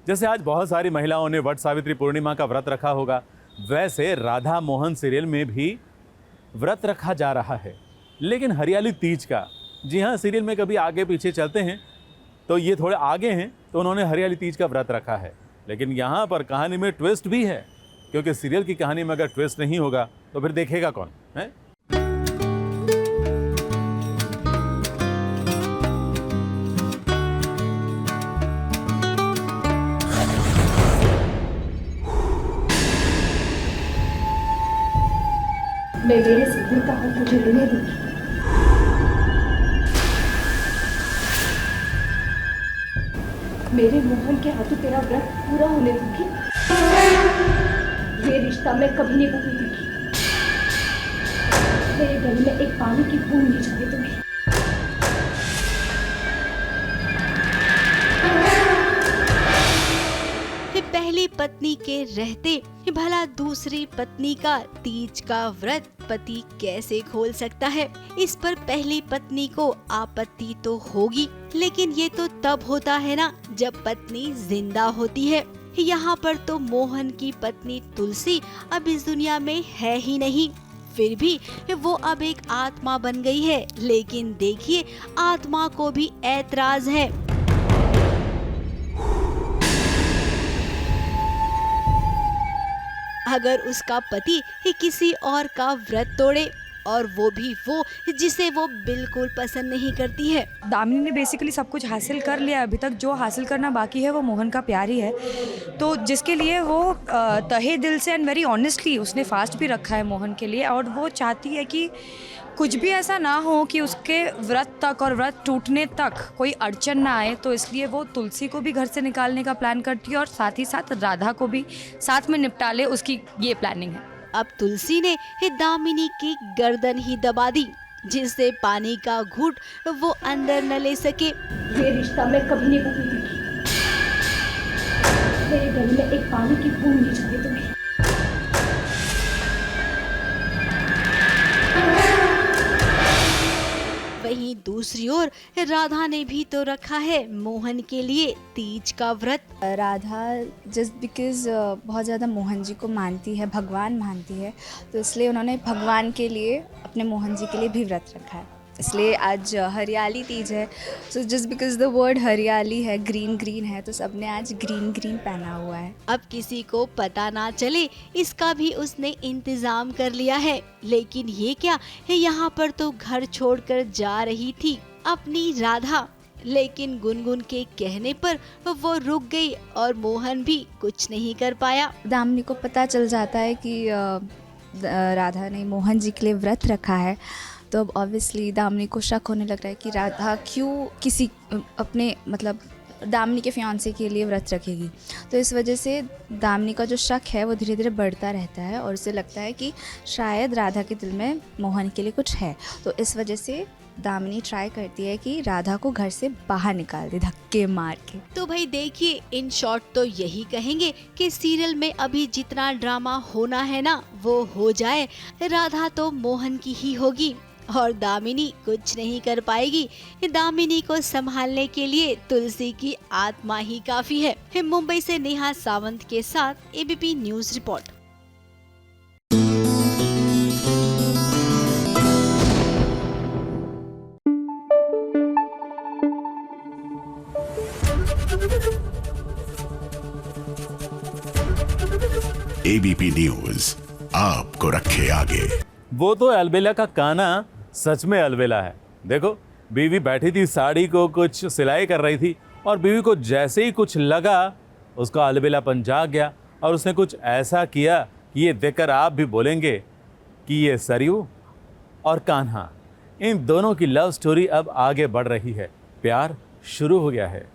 जैसे आज बहुत सारी महिलाओं ने वट सावित्री पूर्णिमा का व्रत रखा होगा, वैसे राधा मोहन सीरियल में भी व्रत रखा जा रहा है, लेकिन हरियाली तीज का। जी हाँ, सीरियल में कभी आगे पीछे चलते हैं तो ये थोड़े आगे हैं, तो उन्होंने हरियाली तीज का व्रत रखा है। लेकिन यहाँ पर कहानी में ट्विस्ट भी है, क्योंकि सीरियल की कहानी में अगर ट्विस्ट नहीं होगा तो फिर देखेगा कौन है। मैं मेरे सिंदूर का हाथ तुझे लेने दूंगी। मेरे मोहन के हाथों तेरा व्रत पूरा होने दूंगी। ये रिश्ता मैं कभी नहीं भूलने दूंगी। मेरे गले में एक पानी की बूंद नहीं जाने दूंगी। पहली पत्नी के रहते भला दूसरी पत्नी का तीज का व्रत पति कैसे खोल सकता है? इस पर पहली पत्नी को आपत्ति तो होगी, लेकिन ये तो तब होता है ना जब पत्नी जिंदा होती है। यहाँ पर तो मोहन की पत्नी तुलसी अब इस दुनिया में है ही नहीं, फिर भी वो अब एक आत्मा बन गई है। लेकिन देखिए, आत्मा को भी ऐतराज है। अगर उसका पति किसी और का व्रत तोड़े, और वो भी वो जिसे वो बिल्कुल पसंद नहीं करती है। दामिनी ने बेसिकली सब कुछ हासिल कर लिया। अभी तक जो हासिल करना बाकी है वो मोहन का प्यार ही है, तो जिसके लिए वो तहे दिल से एंड वेरी ऑनेस्टली उसने फास्ट भी रखा है मोहन के लिए। और वो चाहती है कि कुछ भी ऐसा ना हो कि उसके व्रत तक और व्रत टूटने तक कोई अड़चन ना आए, तो इसलिए वो तुलसी को भी घर से निकालने का प्लान करती है और साथ ही साथ राधा को भी साथ में निपटा ले, उसकी ये प्लानिंग है। अब तुलसी ने दामिनी की गर्दन ही दबा दी, जिससे पानी का घूंट वो अंदर न ले सके। ये रिश्ता मैं कभी नहीं भूलने दूंगी। मेरे गले में एक पानी की बूंद नहीं जाने दूंगी। वहीं दूसरी ओर राधा ने भी तो रखा है मोहन के लिए तीज का व्रत। राधा जस्ट बिकॉज़ बहुत ज़्यादा मोहन जी को मानती है, भगवान मानती है, तो इसलिए उन्होंने भगवान के लिए अपने मोहन जी के लिए भी व्रत रखा है। इसलिए आज हरियाली तीज है, so just because the word हरियाली है, ग्रीन ग्रीन है, तो सबने आज ग्रीन ग्रीन पहना हुआ है। अब किसी को पता ना चले इसका भी उसने इंतजाम कर लिया है। लेकिन ये क्या है, यहाँ पर तो घर छोड़कर जा रही थी अपनी राधा, लेकिन गुनगुन के कहने पर वो रुक गई और मोहन भी कुछ नहीं कर पाया। दामिनी को पता चल जाता है कि राधा ने मोहन जी के लिए व्रत रखा है, तो अब ऑब्वियसली दामिनी को शक होने लग रहा है कि राधा क्यों किसी अपने मतलब दामिनी के फियांसे के लिए व्रत रखेगी। तो इस वजह से दामिनी का जो शक है वो धीरे धीरे बढ़ता रहता है और उसे लगता है कि शायद राधा के दिल में मोहन के लिए कुछ है। तो इस वजह से दामिनी ट्राई करती है कि राधा को घर से बाहर निकाल दे धक्के मार के। तो भाई देखिए, इन शॉर्ट तो यही कहेंगे कि सीरियल में अभी जितना ड्रामा होना है ना वो हो जाए, राधा तो मोहन की ही होगी और दामिनी कुछ नहीं कर पाएगी। दामिनी को संभालने के लिए तुलसी की आत्मा ही काफी है। मुंबई से नेहा सावंत के साथ ABP news report. ABP news आपको रखे आगे। वो तो अलबेला का गाना सच में अलबेला है। देखो, बीवी बैठी थी, साड़ी को कुछ सिलाई कर रही थी और बीवी को जैसे ही कुछ लगा उसका अलबेलापन जाग गया और उसने कुछ ऐसा किया कि ये देखकर आप भी बोलेंगे कि ये सरयू और कान्हा, इन दोनों की लव स्टोरी अब आगे बढ़ रही है, प्यार शुरू हो गया है।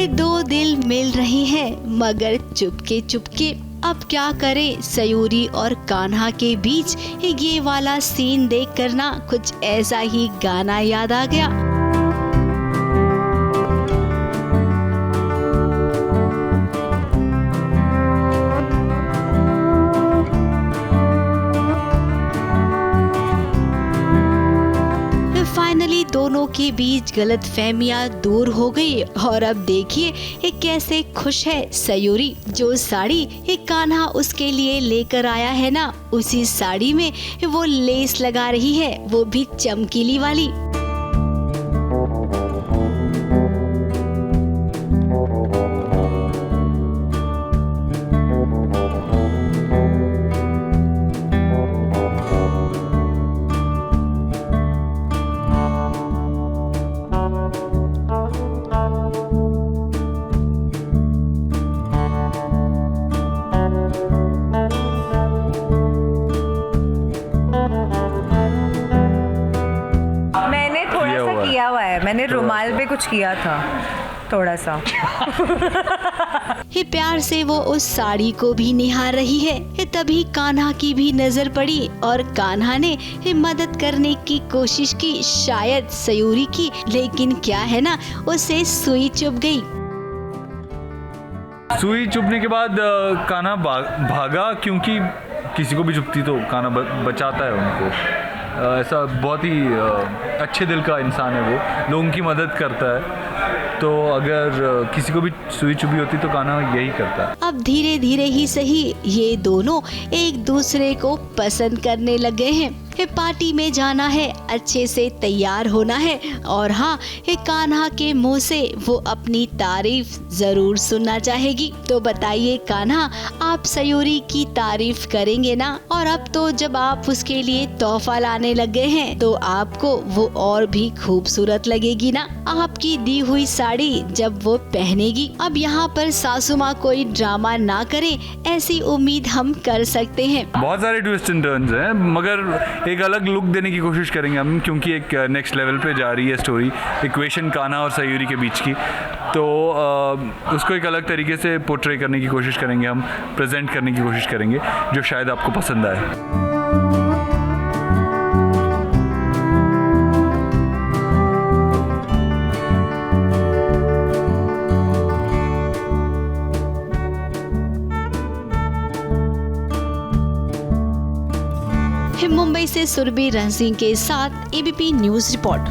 दो दिल मिल रहे हैं मगर चुपके चुपके। अब क्या करें सयूरी और कान्हा के बीच ये वाला सीन देखकर ना कुछ ऐसा ही गाना याद आ गया। फाइनली दोनों के बीच गलतफहमियां दूर हो गई और अब देखिए ये कैसे खुश है सयूरी। जो साड़ी ये कान्हा उसके लिए लेकर आया है ना, उसी साड़ी में वो लेस लगा रही है, वो भी चमकीली वाली। मैंने रुमाल पे कुछ किया था थोड़ा सा। ये प्यार से वो उस साड़ी को भी निहार रही है। तभी कान्हा की भी नजर पड़ी और कान्हा ने मदद करने की कोशिश की, शायद सयूरी की, लेकिन क्या है ना उसे सुई चुभ गई। सुई चुभने के बाद कान्हा भागा, क्योंकि किसी को भी चुभती तो कान्हा बचाता है उनको। ऐसा बहुत ही अच्छे दिल का इंसान है वो, लोगों की मदद करता है। तो अगर किसी को भी सुई चुभी होती तो कान्हा यही करता है। अब धीरे धीरे ही सही ये दोनों एक दूसरे को पसंद करने लगे हैं। पार्टी में जाना है, अच्छे से तैयार होना है और हाँ कान्हा के मुंह से वो अपनी तारीफ जरूर सुनना चाहेगी। तो बताइए कान्हा, आप सयूरी की तारीफ करेंगे ना? और अब तो जब आप उसके लिए तोहफा लाने लगे हैं तो आपको वो और भी खूबसूरत लगेगी ना, आपकी दी हुई साड़ी जब वो पहनेगी। अब यहाँ पर सासू माँ कोई ड्रामा ना करे, ऐसी उम्मीद हम कर सकते हैं। बहुत सारे ट्विस्ट एंड टर्न्स हैं, मगर एक अलग लुक देने की कोशिश करेंगे हम, क्योंकि एक नेक्स्ट लेवल पे जा रही है स्टोरी, इक्वेशन कान्हा और सयूरी के बीच की। तो उसको एक अलग तरीके से पोर्ट्रे करने की कोशिश करेंगे हम, प्रेजेंट करने की कोशिश करेंगे, जो शायद आपको पसंद आए। मुंबई से सुरभि रण सिंह के साथ ABP news report.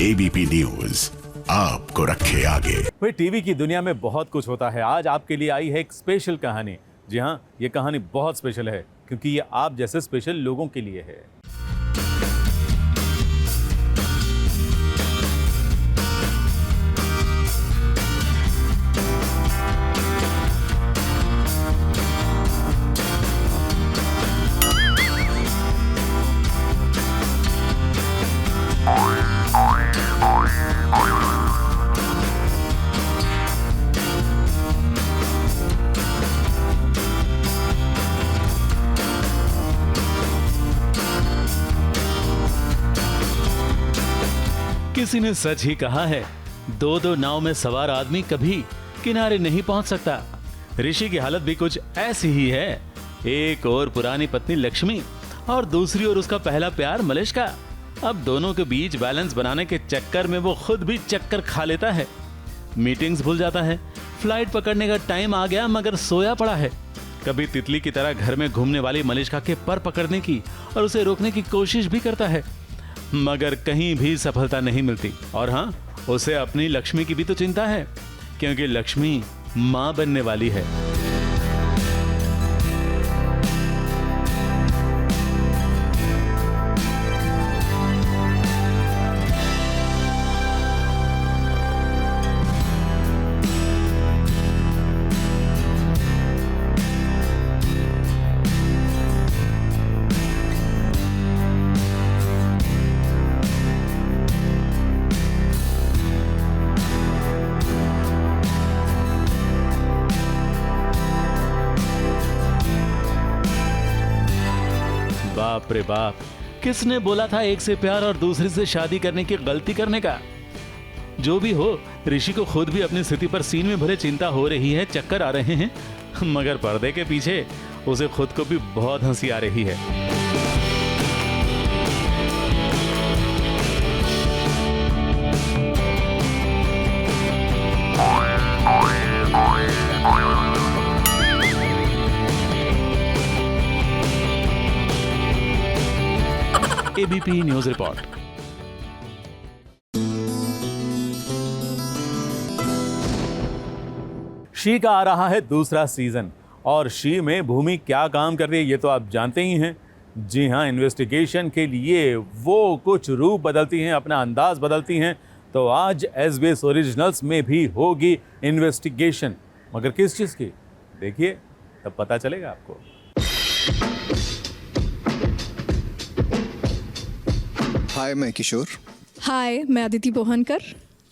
ABP news आपको रखे आगे। भाई टीवी की दुनिया में बहुत कुछ होता है। आज आपके लिए आई है एक स्पेशल कहानी। जी हाँ, ये कहानी बहुत स्पेशल है क्योंकि ये आप जैसे स्पेशल लोगों के लिए है। किसी ने सच ही कहा है, दो दो नाव में सवार आदमी कभी किनारे नहीं पहुंच सकता। ऋषि की हालत भी कुछ ऐसी ही है। एक और पुरानी पत्नी लक्ष्मी और दूसरी ओर उसका पहला प्यार मलिष्का। अब दोनों के बीच बैलेंस बनाने के चक्कर में वो खुद भी चक्कर खा लेता है। मीटिंग्स भूल जाता है, फ्लाइट पकड़ने का टाइम आ गया मगर सोया पड़ा है। कभी तितली की तरह घर में घूमने वाली मलिष्का के पर पकड़ने की और उसे रोकने की कोशिश भी करता है, मगर कहीं भी सफलता नहीं मिलती। और हाँ, उसे अपनी लक्ष्मी की भी तो चिंता है, क्योंकि लक्ष्मी मां बनने वाली है। बाप रे बाप, किसने बोला था एक से प्यार और दूसरे से शादी करने की गलती करने का। जो भी हो, ऋषि को खुद भी अपनी स्थिति पर सीन में भरे चिंता हो रही है, चक्कर आ रहे हैं, मगर पर्दे के पीछे उसे खुद को भी बहुत हंसी आ रही है। ABP news report. शी का आ रहा है दूसरा सीजन और शी में भूमि क्या काम कर रही है ये तो आप जानते ही हैं। जी हाँ, इन्वेस्टिगेशन के लिए वो कुछ रूप बदलती हैं, अपना अंदाज बदलती हैं। तो आज SBS ओरिजिनल्स में भी होगी इन्वेस्टिगेशन, मगर किस चीज़ की, देखिए तब पता चलेगा आपको। हाय, मैं किशोर। हाय, मैं अदिति बोहनकर।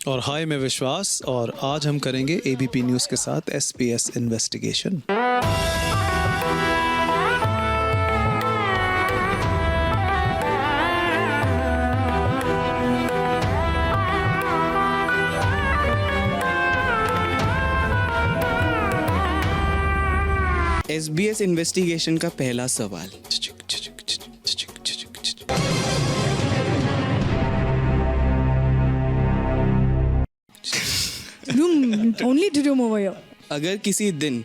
और हाय, मैं विश्वास। और आज हम करेंगे एबीपी न्यूज़ के साथ SBS इन्वेस्टिगेशन। SBS इन्वेस्टिगेशन का पहला सवाल। Only to room over here. अगर किसी दिन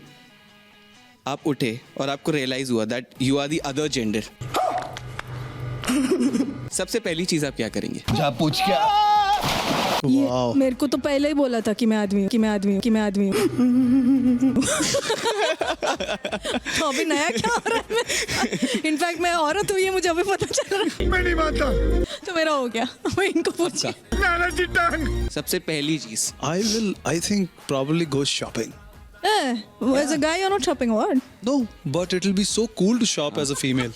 आप उठे और आपको रियलाइज हुआ that you are the other gender, सबसे पहली चीज आप क्या करेंगे? जा पूछ क्या? ये मेरे को तो पहले ही बोला था कि मैं आदमी हूँ, कि मैं आदमी हूँ, कि मैं आदमी हूँ। तो अभी नया क्या हो रहा है? इनफैक्ट मैं औरत हूँ, ये मुझे अभी पता चल रहा है। मैं नहीं मानता। तो मेरा हो गया, मैं इनको पूछा। सबसे पहली चीज I think probably go shopping. As a guy, you're not shopping what? No, but it'll be so cool to shop as a female.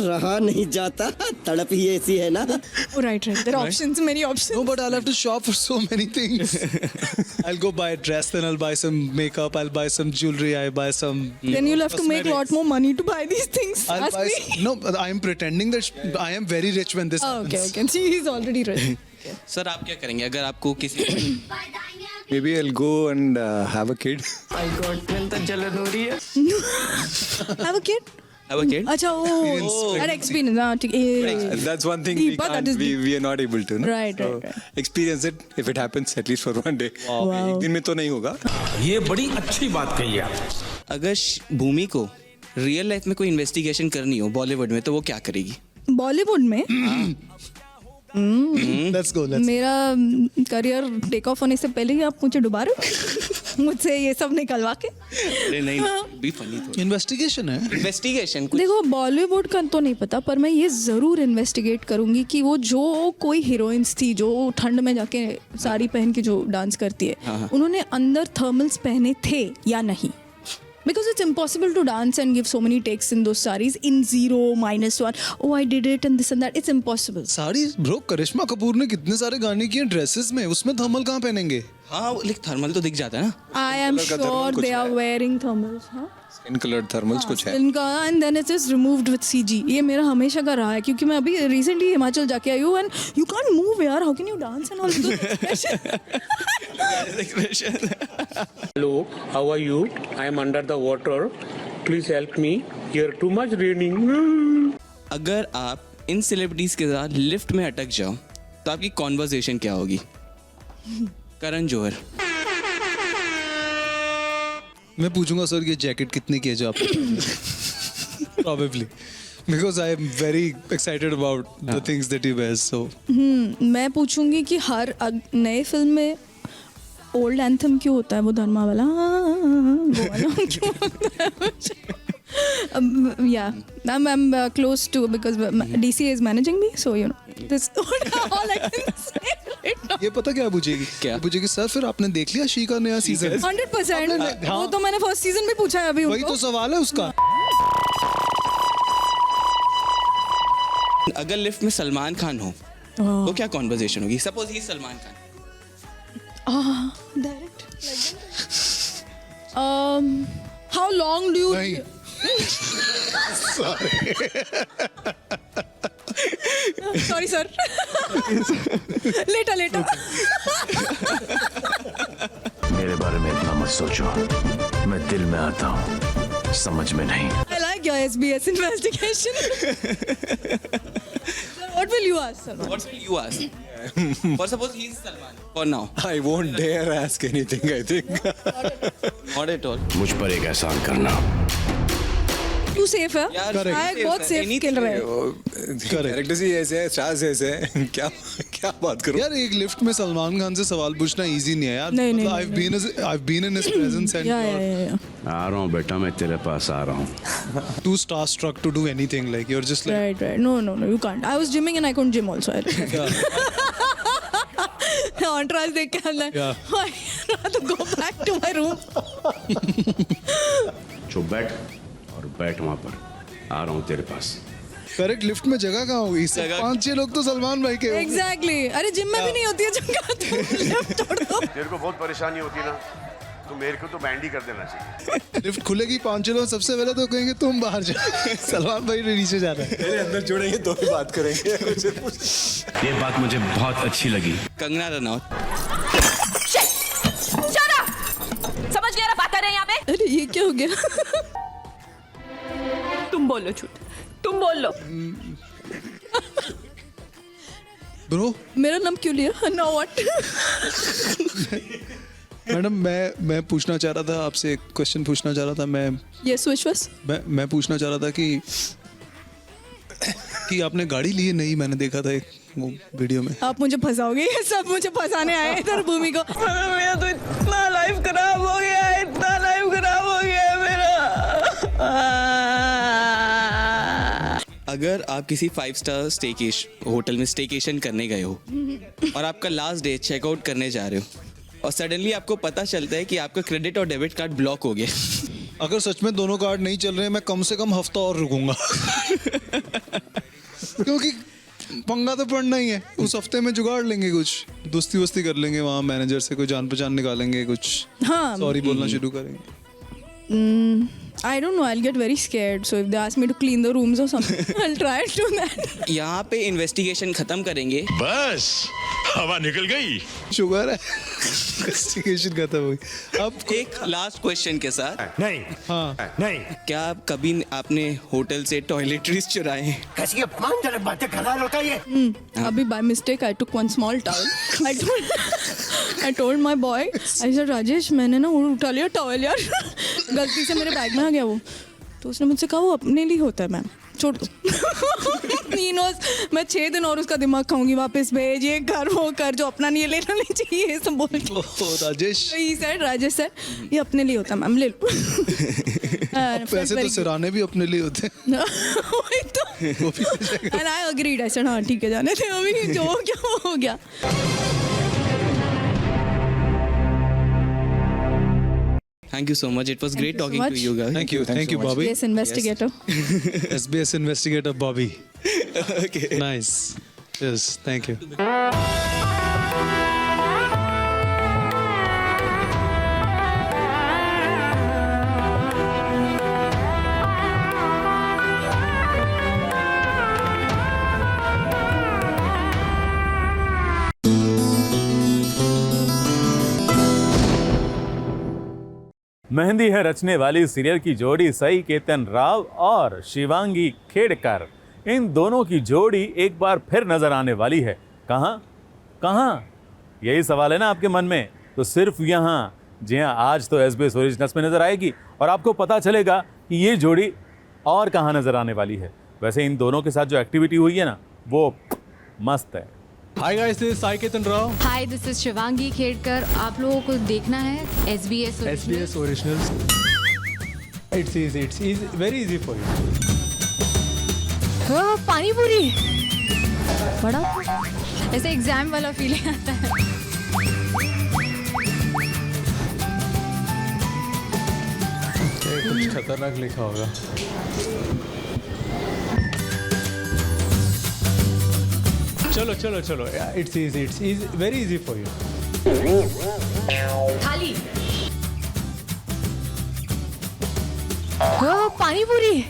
रहा नहीं जाता, तड़प ही ऐसी है ना। Oh, right. There are options, many options. No, but I'll have to shop for so many things. I'll go buy a dress, then I'll buy some makeup, I'll buy some jewelry, I'll buy some. Then you'll have to make a lot more money to buy these things. I'll Ask buy. me. No, I'm pretending that I am very rich when this happens. Okay. See, he's already rich. Sir, आप क्या करेंगे अगर आपको किसी Maybe I'll go and have a kid. Have a kid? have a kid? अच्छा, that experience. That's one thing we are not able to. No? Right. Experience it if it happens at least for one day. एक दिन में तो नहीं होगा। ये बड़ी अच्छी बात कही है। अगर भूमि को रियल लाइफ में कोई इन्वेस्टिगेशन करनी हो बॉलीवुड में, तो वो क्या करेगी? बॉलीवुड में? Let's go. मेरा करियर टेक ऑफ होने से पहले ही आप मुझे डुबा रहे हो मुझसे ये सब निकलवा के। अरे नहीं, भी फनी थोड़ा। इन्वेस्टिगेशन है। इन्वेस्टिगेशन देखो, बॉलीवुड का तो नहीं पता, पर मैं ये ज़रूर इन्वेस्टिगेट करूँगी कि वो जो कोई हीरोइंस थी जो ठंड में जाके साड़ी पहन के जो डांस करती है, उन्होंने अंदर थर्मल्स पहने थे या नहीं। Because it's impossible to dance and give so many takes in those sarees in 0, -1. Oh, I did it and this and that. It's impossible. Sorry bro, Karisma Kapoor ने कितने सारे गाने किए ड्रेसेस में, उसमें थर्मल कहाँ पहनेंगे? हाँ, लेकिन थर्मल तो दिख जाता है ना। I am sure they are wearing thermals. हाँ? Skin colored thermals कुछ है। इनका and then it is removed with CG. ये मेरा हमेशा का रहा है, क्योंकि मैं अभी recently हिमाचल जाके आई हूँ and you can't move यार. How can you dance and all this? Hello, how are you? I am under the water. Please help me. Here too much raining. अगर आप इन सेलिब्रिटीज के साथ लिफ्ट में अटक जाओ तो आपकी कॉन्वर्सेशन क्या होगी? करण जौहर। मैं पूछूंगा सर ये जैकेट कितने की है जो आप probably because I am very excited about the things that he wears. So मैं पूछूंगी कि हर नए फिल्म में ओल्ड एंथम क्यों होता है, वो धर्मा वाला, वो वाला क्यों होता है? Yeah, I'm close to, because DC is managing me, so you know this all I can say right now. ये पता क्या पूछेगी? क्या पूछेगी? सर फिर आपने देख लिया शी का नया सीजन? 100%। वो तो मैंने फर्स्ट सीजन में पूछा है अभी उनको। वही तो सवाल है उसका। अगर लिफ्ट में सलमान खान हो तो क्या कॉन्वर्सेशन होगी? Suppose he Salman Khan. Direct how long do you sorry sir लेटा मेरे बारे में इतना मत सोचो, मैं दिल में आता हूँ, समझ में नहीं। I like your SBS investigation. What will you ask, Salman? What will you ask? For suppose he is Salman. For now. I won't dare ask anything, I think. Not at all. मुझ पर एक एहसान करना। तू safe है? यार, शायद बहुत सेफ खेल रहे हैं। कैरेक्टर्स ही ऐसे है, स्टार्स ऐसे है। क्या क्या बात करूं? यार एक लिफ्ट में सलमान खान से सवाल पूछना इजी नहीं है यार। नहीं। I've been in his presence and या आ रहा हूँ बेटा, मैं तेरे पास आ रहा हूँ। too starstruck to do anything. Like you're just like. right. No, you can't. I was gymming and I couldn't gym also. Entourage देख के अंदर. I have to go back to my room. चुप बैठ और बैठ वहाँ पर, आ रहा हूँ तेरे पास। करेक्ट, लिफ्ट में जगह कहाँ होगी? 5-6 लोग तो सलमान भाई के। Exactly. अरे जिम में भी नहीं होती है जगह, तो लिफ्ट तोड़ दो। तेरे को बहुत परेशानी होती है ना, तो मेरे को तो बैंड ही कर देना चाहिए। लिफ्ट खुलेगी, 5 लोग सबसे पहले तो कहेंगे तुम बाहर जाओ। सलमान भाई नीचे जा रहे हैं। मेरे अंदर जुड़ेंगे तो ही बात करेंगे। ये बात मुझे बहुत अच्छी लगी। कंगना रनौत। समझ गया ना बात कर रहे हैं यहाँ पे? अरे ये क्या हो गया? तुम बोलो झूठ, तुम बोलो। ब्रो मेरा नाम क्यों लिया? No what? मैडम मैं पूछना चाह रहा था आपसे, एक क्वेश्चन पूछना चाह रहा था मैं। Yes, विश्वास। मैं पूछना चाह रहा था कि आपने गाड़ी ली है? नहीं, मैंने देखा था एक वो वीडियो में। आप मुझे फंसाओगे, ये सब मुझे फंसाने आए इधर भूमि को। मेरा तो इतना लाइफ खराब हो गया है, इतना लाइफ खराब हो गया है मेरा। अगर आप किसी 5 स्टार होटल में स्टेकेशन करने गए हो और आपका लास्ट डे चेकआउट करने जा रहे हो और सडनली आपको पता चलता है कि आपका क्रेडिट और डेबिट कार्ड ब्लॉक हो गया, अगर सच में दोनों कार्ड नहीं चल रहे हैं, मैं कम से कम हफ्ता और रुकूंगा। क्योंकि पंगा तो पड़ना ही है। उस हफ्ते में जुगाड़ लेंगे, कुछ दोस्ती वस्ती कर लेंगे, वहाँ मैनेजर से कोई जान पहचान निकालेंगे, कुछ सॉरी बोलना शुरू करेंगे। I don't know, I'll get very scared. So if they ask me to clean the rooms or something, I'll try to do that. यहाँ पे इन्वेस्टिगेशन खत्म करेंगे। बस हवा निकल गई। शुगर है, इन्वेस्टिगेशन खत्म हुई। अब एक लास्ट क्वेश्चन के साथ। नहीं, हाँ, नहीं। क्या आप कभी आपने होटल से टॉयलेटरीज चुराए हैं? कैसी अपमानजनक बातें कर रहा है लड़का ये? अभी by mistake I took one small towel. I told my boy, I said Rajesh मैंने ना उठा लिया टॉवल यार, गलती से मेरे बैग में आ गया वो। तो उसने मुझसे कहा वो अपने लिए होता है मैम, छोड़ दो। मैं 6 दिन और उसका दिमाग खाऊंगी, वापस भेज, ये कर वो कर, जो अपना नहीं लेना नहीं चाहिए, ये सब बोल के। राजेश राजेश सर ये अपने लिए होता है मैम, ले लो। पैसे तो सिराने भी अपने लिए होते हैं। वही तो। And I agreed, I said हाँ ठीक है जाने थे, अभी जो हो गया वो हो गया। Thank you so much. It was great talking to you guys. Thank you, Bobby. SBS investigator. SBS investigator Bobby. Okay. Nice. Yes, thank you. Mehndi है रचने वाली सीरियल की जोड़ी सई केतन राव और शिवांगी खेड़कर, इन दोनों की जोड़ी एक बार फिर नजर आने वाली है। कहाँ? यही सवाल है ना आपके मन में? तो सिर्फ यहाँ। जी हाँ, आज तो SBS ओरिजिनल्स में नजर आएगी और आपको पता चलेगा कि ये जोड़ी और कहाँ नजर आने वाली है। वैसे इन दोनों के साथ जो एक्टिविटी हुई है ना, वो मस्त है। Hi guys, this is Sai Ketan Rao. Hi, this is Shivangi Khedkar. आप लोगों को देखना है SBS originals. It's easy, very easy for you. पानी पूरी बड़ा ऐसे एग्जाम वाला फीलिंग आता है। कुछ खतरनाक लिखा होगा। चलो it's easy, very easy for you. खाली पानी पूरी,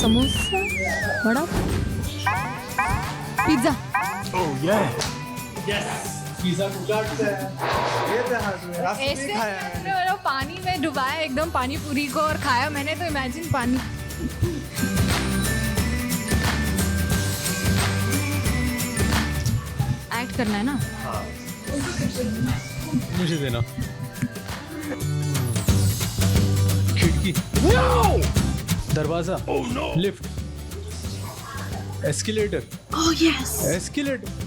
समोसा, वड़ा, पिज्जा। ऐसे पानी में डुबाया एकदम पानी पूरी को और खाया मैंने, तो इमेजिन पानी। एक्ट करना है ना? मुझे देना। खिड़की, दरवाजा, lift, escalator. Oh yes. Escalator.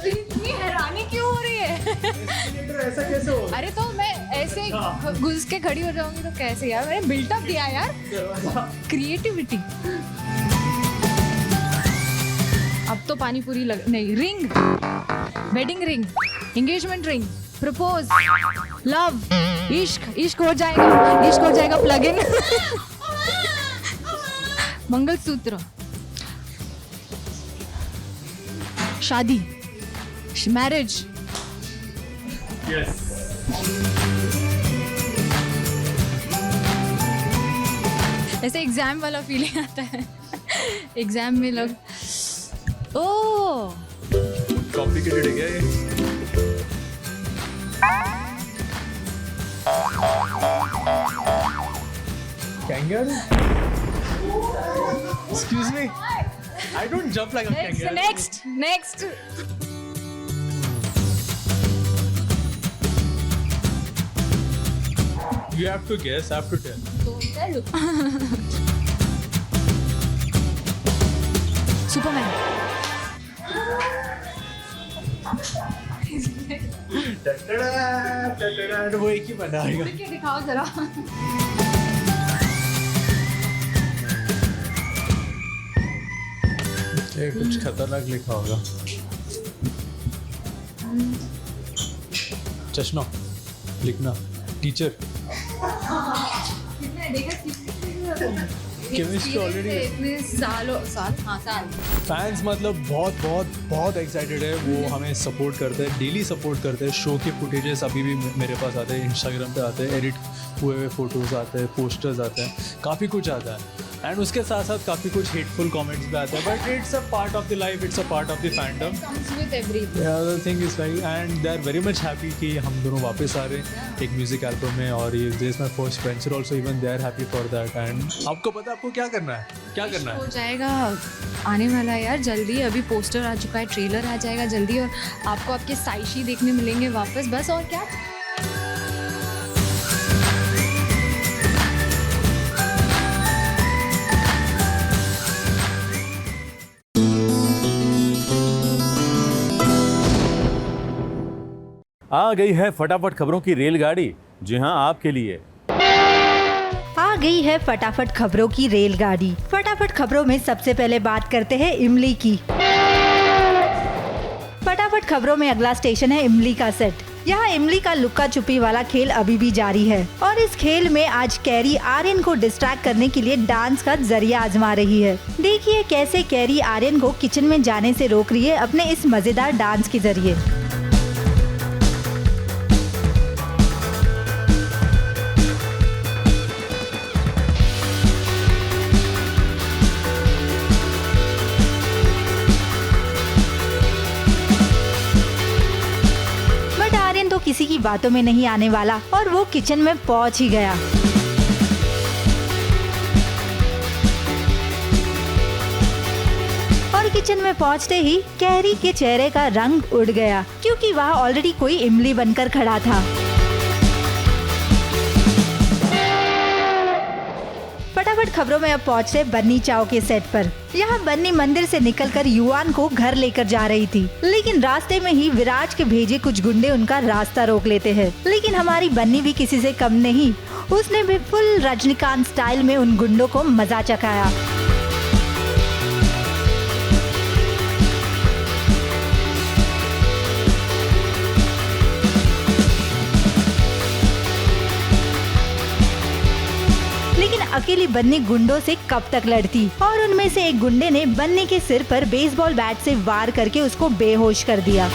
इतनी हैरानी क्यों हो रही है? ऐसा कैसे हो? अरे तो मैं ऐसे घुस के खड़ी हो जाऊंगी तो कैसे यार? मैंने बिल्टअप दिया यार, क्रिएटिविटी। अब तो पानी पूरी नहीं, ring, wedding ring, engagement ring, propose, love, इश्क हो जाएगा, प्लग इन, मंगलसूत्र, शादी, मैरिज। यस। ऐसे एग्जाम वाला फीलिंग आता है। एग्जाम में लोग ओह कॉम्प्लिकेटेड है क्या ये? Kangaroo? Excuse me? I don't jump like a kangaroo. Next. You have to guess, I have to tell. Superman. वो एक ही बनाएगा। दिखाओ जरा। ये कुछ खतरनाक लिखा होगा। चश्मा, लिखना, टीचर। केमिस्ट्री ऑलरेडी साल। फैंस मतलब बहुत एक्साइटेड है। वो हमें सपोर्ट करते हैं, डेली सपोर्ट करते हैं। शो के फुटेजेस अभी भी मेरे पास आते हैं, इंस्टाग्राम पे आते हैं, एडिट हुए फोटोज़ आते हैं, पोस्टर्स आते हैं, काफ़ी कुछ आता है। एंड उसके साथ साथ काफ़ी कुछ हेटफुल कमेंट्स भी आते हैं, but it's a part of the life, it's a part of the fandom. The thing is very and they are very much happy कि हम दोनों वापस आ रहे हैं एक म्यूजिक एल्बम में, और ये this is my first venture also, even they are happy for that. And आपको पता है आपको क्या करना है? हो जाएगा, आने वाला है यार जल्दी। अभी पोस्टर आ चुका है, ट्रेलर आ जाएगा जल्दी, और आपको आपके साइशी देखने मिलेंगे वापस, बस। और क्या? आ गई है फटाफट खबरों की रेलगाड़ी। जी हाँ, आपके लिए आ गई है फटाफट खबरों की रेलगाड़ी। फटाफट खबरों में सबसे पहले बात करते हैं इमली की। फटाफट खबरों में अगला स्टेशन है इमली का सेट। यहाँ इमली का लुक्का छुपी वाला खेल अभी भी जारी है, और इस खेल में आज कैरी आर्यन को डिस्ट्रैक्ट करने के लिए डांस का जरिया आजमा रही है। देखिए कैसे कैरी आर्यन को किचन में जाने से रोक रही है अपने इस मजेदार डांस के जरिए। किसी की बातों में नहीं आने वाला, और वो किचन में पहुंच ही गया। और किचन में पहुंचते ही कैरी के चेहरे का रंग उड़ गया, क्योंकि वहाँ ऑलरेडी कोई इमली बनकर खड़ा था। फटाफट खबरों में अब पहुंचे बन्नी चाओ के सेट पर। यहाँ बन्नी मंदिर से निकलकर युआन को घर लेकर जा रही थी, लेकिन रास्ते में ही विराज के भेजे कुछ गुंडे उनका रास्ता रोक लेते हैं। लेकिन हमारी बन्नी भी किसी से कम नहीं, उसने भी फुल रजनीकांत स्टाइल में उन गुंडों को मजा चखाया। अकेली बन्नी गुंडों से कब तक लड़ती, और उनमें से एक गुंडे ने बन्नी के सिर पर बेसबॉल बैट से वार करके उसको बेहोश कर दिया।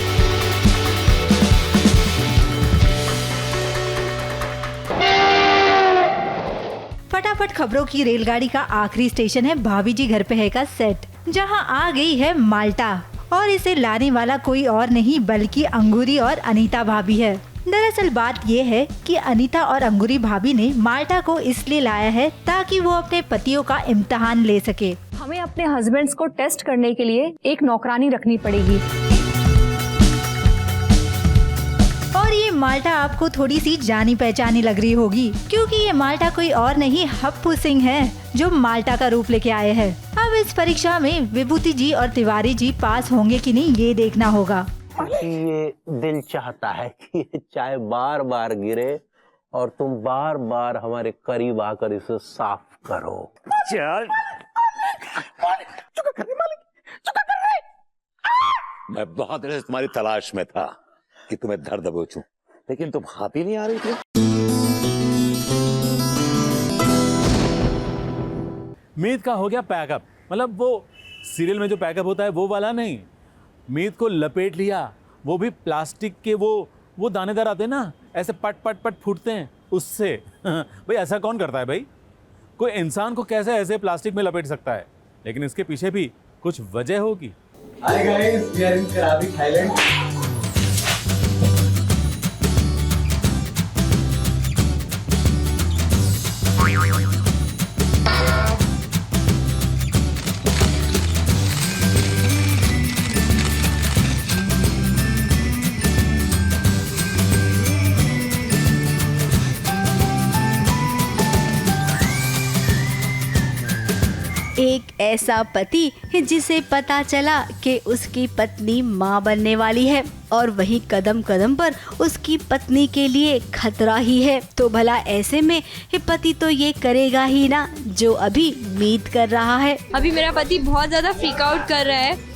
फटाफट खबरों की रेलगाड़ी का आखिरी स्टेशन है भाभी जी घर पे है का सेट, जहां आ गई है माल्टा और इसे लाने वाला कोई और नहीं बल्कि अंगूरी और अनीता भाभी है। दरअसल बात ये है कि अनीता और अंगूरी भाभी ने माल्टा को इसलिए लाया है ताकि वो अपने पतियों का इम्तिहान ले सके। हमें अपने हस्बैंड्स को टेस्ट करने के लिए एक नौकरानी रखनी पड़ेगी। और ये माल्टा आपको थोड़ी सी जानी पहचानी लग रही होगी, क्योंकि ये माल्टा कोई और नहीं हप्पू सिंह है, जो माल्टा का रूप लेके आए हैं। अब इस परीक्षा में विभूति जी और तिवारी जी पास होंगे कि नहीं ये देखना होगा। ये दिल चाहता है कि ये चाय बार बार गिरे और तुम बार बार हमारे करीब आकर इसे साफ करो। चल मैं बहुत देर से तुम्हारी तलाश में था कि तुम्हें धर दबोचूं, लेकिन तुम हाथ ही नहीं आ रही थी। मीत का हो गया पैकअप, मतलब वो सीरियल में जो पैकअप होता है वो वाला नहीं। मीत को लपेट लिया, वो भी प्लास्टिक के वो दानेदार आते हैं ना, ऐसे पट पट पट फूटते हैं उससे। भाई ऐसा कौन करता है भाई? कोई इंसान को कैसे ऐसे प्लास्टिक में लपेट सकता है? लेकिन इसके पीछे भी कुछ वजह होगी। Hi guys, we are in Krabi, Thailand. एक ऐसा पति जिसे पता चला कि उसकी पत्नी मां बनने वाली है और वही कदम कदम पर उसकी पत्नी के लिए खतरा ही है, तो भला ऐसे में पति तो ये करेगा ही ना जो अभी मीत कर रहा है। अभी मेरा पति बहुत ज़्यादा फ्रीक आउट कर रहा है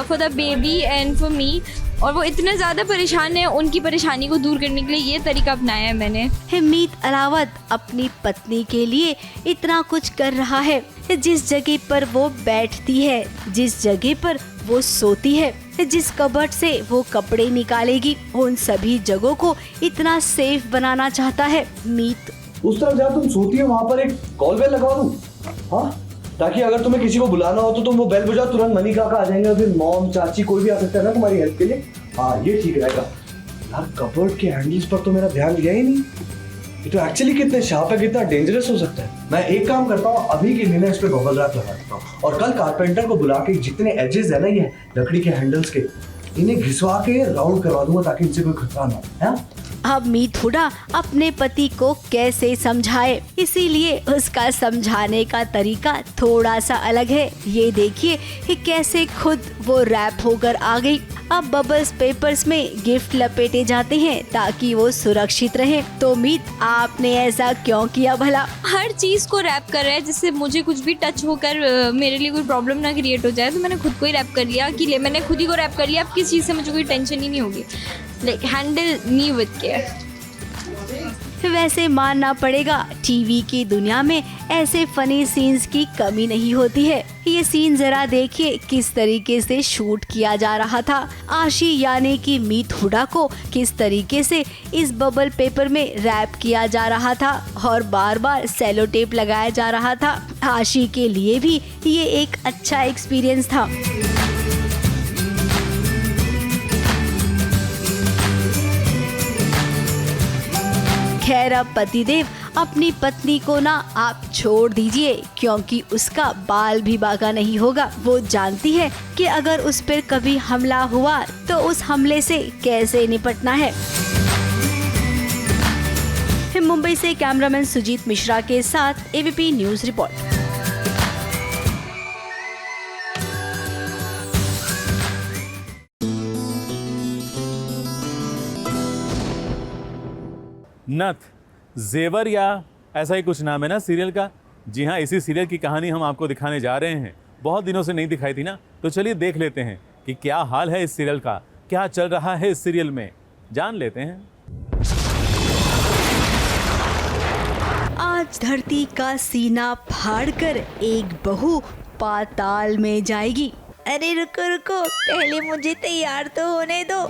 for the baby and for me, और वो इतने ज़्यादा परेशान है, उनकी परेशानी को दूर करने के लिए ये तरीका अपनाया है मैंने। मीत अलावत अपनी पत्नी के लिए इतना कुछ कर रहा है, जिस जगह पर वो बैठती है, जिस जगह पर वो सोती है, जिस कबर्ड से वो कपड़े निकालेगी, उन सभी जगहों को इतना सेफ बनाना चाहता है मीत। उस तरफ जहाँ तुम सोती हो वहाँ पर एक कॉल बेल लगवा दूं, हाँ, ताकि अगर तुम्हें किसी को बुलाना हो तो तुम वो बेल बजाओ, तुरंत मनी काका आ जाएंगे, फिर मॉम चाची कोई भी आ सकता है ना तुम्हारी हेल्प के लिए। हाँ, ये ठीक रहेगा। यार कबर्ड के हैंडल्स पर तो मेरा ध्यान गया ही नहीं, ये तो एक्चुअली कितने शार्प है, कितना डेंजरस हो सकता है। मैं एक काम करता हूँ, अभी के लिए मैं इस पे बबल रैप लगा देता हूँ और कल कारपेंटर को बुला के जितने एजेस है ना ये लकड़ी के हैंडल्स के, इन्हें घिसवा के राउंड करवा दूंगा ताकि इनसे कोई खतरा ना हो। अब मीत हुडा अपने पति को कैसे समझाए, इसीलिए उसका समझाने का तरीका थोड़ा सा अलग है। ये देखिए कि कैसे खुद वो रैप होकर आ गई। अब बबल्स पेपर्स में गिफ्ट लपेटे जाते हैं ताकि वो सुरक्षित रहे। तो मीत, आपने ऐसा क्यों किया भला? हर चीज़ को रैप कर रहा है जिससे मुझे कुछ भी टच होकर मेरे लिए कोई प्रॉब्लम ना क्रिएट हो जाए, तो मैंने खुद को ही रैप कर लिया कि मैंने खुद ही को रैप कर लिया। अब किस चीज़ से मुझे कोई टेंशन ही नहीं होगी। Like handle me with care. वैसे मानना पड़ेगा, टीवी की दुनिया में ऐसे फनी सीन्स की कमी नहीं होती है। ये सीन जरा देखिए किस तरीके से शूट किया जा रहा था। आशी यानी कि मीत हुडा को किस तरीके से इस बबल पेपर में रैप किया जा रहा था और बार बार सेलो टेप लगाया जा रहा था। आशी के लिए भी ये एक अच्छा एक्सपीरियंस था। खैर, अब पतिदेव अपनी पत्नी को ना आप छोड़ दीजिए, क्योंकि उसका बाल भी बागा नहीं होगा। वो जानती है कि अगर उस पर कभी हमला हुआ तो उस हमले से कैसे निपटना है। मुंबई से कैमरामैन सुजीत मिश्रा के साथ एबीपी न्यूज रिपोर्ट। नथ, जेवर या ऐसा ही कुछ नाम है ना सीरियल का। जी हाँ, इसी सीरियल की कहानी हम आपको दिखाने जा रहे हैं। बहुत दिनों से नहीं दिखाई थी ना, तो चलिए देख लेते हैं कि क्या हाल है इस सीरियल का, क्या चल रहा है इस सीरियल में, जान लेते हैं। आज धरती का सीना फाड़कर एक बहू पाताल में जाएगी। अरे रुको रुको, पहले मुझे तैयार तो होने दो।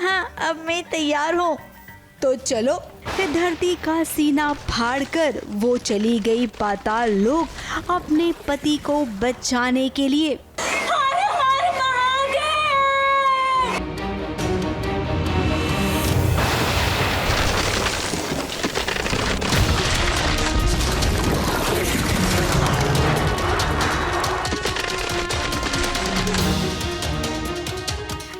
हाँ, अब मैं में तैयार हो तो चलो। धरती का सीना फाड़कर वो चली गई पाताल लोक अपने पति को बचाने के लिए।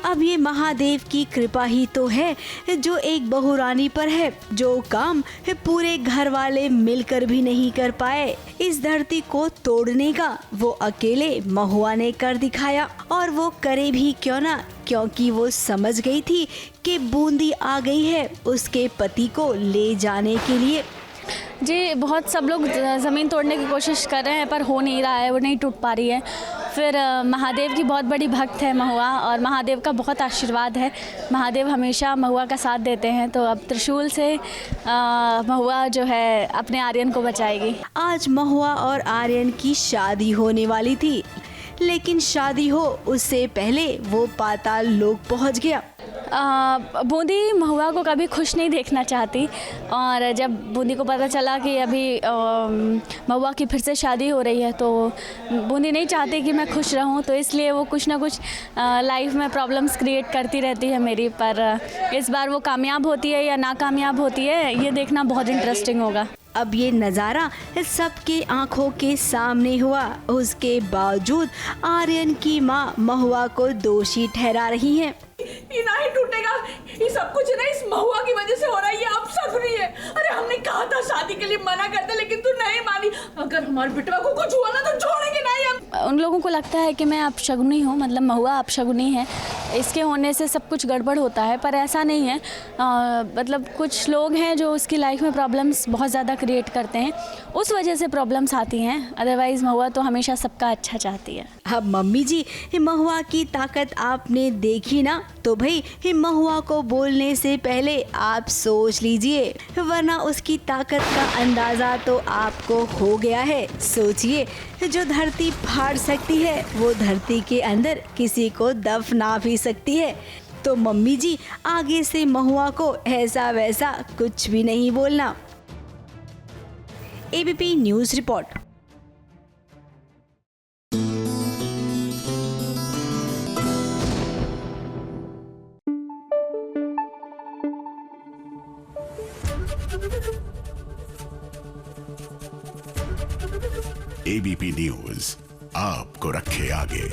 अब ये महादेव की कृपा ही तो है जो एक बहुरानी पर है, जो काम पूरे घर वाले मिलकर भी नहीं कर पाए। इस धरती को तोड़ने का वो अकेले महुआ ने कर दिखाया, और वो करे भी क्यों ना, क्योंकि वो समझ गई थी कि बूंदी आ गई है उसके पति को ले जाने के लिए। जी बहुत सब लोग ज़मीन तोड़ने की कोशिश कर रहे हैं पर हो नहीं रहा है, वो नहीं टूट पा रही है। फिर महादेव की बहुत बड़ी भक्त है महुआ, और महादेव का बहुत आशीर्वाद है। महादेव हमेशा महुआ का साथ देते हैं, तो अब त्रिशूल से महुआ जो है अपने आर्यन को बचाएगी। आज महुआ और आर्यन की शादी होने वाली थी, लेकिन शादी हो उससे पहले वो पाताल लोक पहुंच गया। बूंदी महुआ को कभी खुश नहीं देखना चाहती, और जब बूंदी को पता चला कि अभी महुआ की फिर से शादी हो रही है तो बूंदी नहीं चाहती कि मैं खुश रहूं, तो इसलिए वो कुछ ना कुछ लाइफ में प्रॉब्लम्स क्रिएट करती रहती है मेरी। पर इस बार वो कामयाब होती है या नाकामयाब होती है, ये देखना बहुत इंटरेस्टिंग होगा। अब ये नज़ारा सबके आंखों के सामने हुआ, उसके बावजूद आर्यन की माँ महुआ को दोषी ठहरा रही है। ये ना ही टूटेगा, ये सब कुछ ना इस महुआ की वजह से हो रहा है, ये अब सगुनी है। अरे हमने कहा था शादी के लिए मना करते, लेकिन तू नहीं मानी। अगर हमारे बेटवा को कुछ हुआ ना तो छोड़ेंगे नहीं हम। उन लोगों को लगता है कि मैं अपशगुनी हूँ, मतलब महुआ अपशगुनी है, इसके होने से सब कुछ गड़बड़ होता है, पर ऐसा नहीं है। मतलब कुछ लोग हैं जो उसकी लाइफ में प्रॉब्लम्स बहुत ज़्यादा क्रिएट करते हैं, उस वजह से प्रॉब्लम्स आती हैं। अदरवाइज़ महुआ तो हमेशा सबका अच्छा चाहती है। अब मम्मी जी, महुआ की ताकत आपने देखी ना, तो भाई महुआ को बोलने से पहले आप सोच लीजिए, वरना उसकी ताकत का अंदाज़ा तो आपको हो गया है। सोचिए, जो धरती फाड़ सकती है वो धरती के अंदर किसी को दफना भी सकती है। तो मम्मी जी, आगे से महुआ को ऐसा वैसा कुछ भी नहीं बोलना। ABP news report. ABP news आपको रखे आगे।